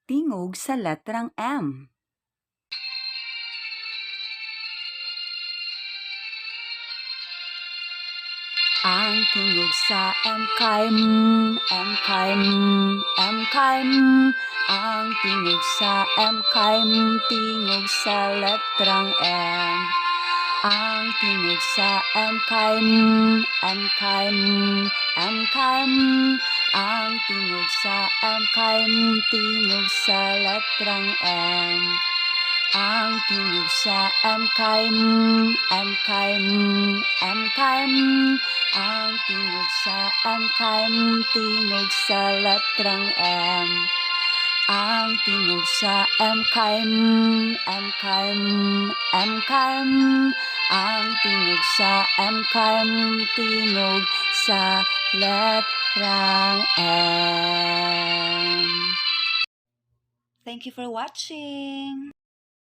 Tingog sa letrang M. Ang tingog sa M kay M, M kay M, M kay M. Ang tingog sa M kay M, tingog sa letrang M. Ang tingog sa M kay M, M kay M, M kay M. Ang tingog sa M kay M, tingog sa letrang M. Ang tingog sa M kay M, M kay M, M kay M. Ang tingog sa M kay M, tingog sa letrang M. Ang tingog sa M kay M, M kay M, M kay M. Ang tingog sa M kay M, tingog sa letrang M. Thank you for watching.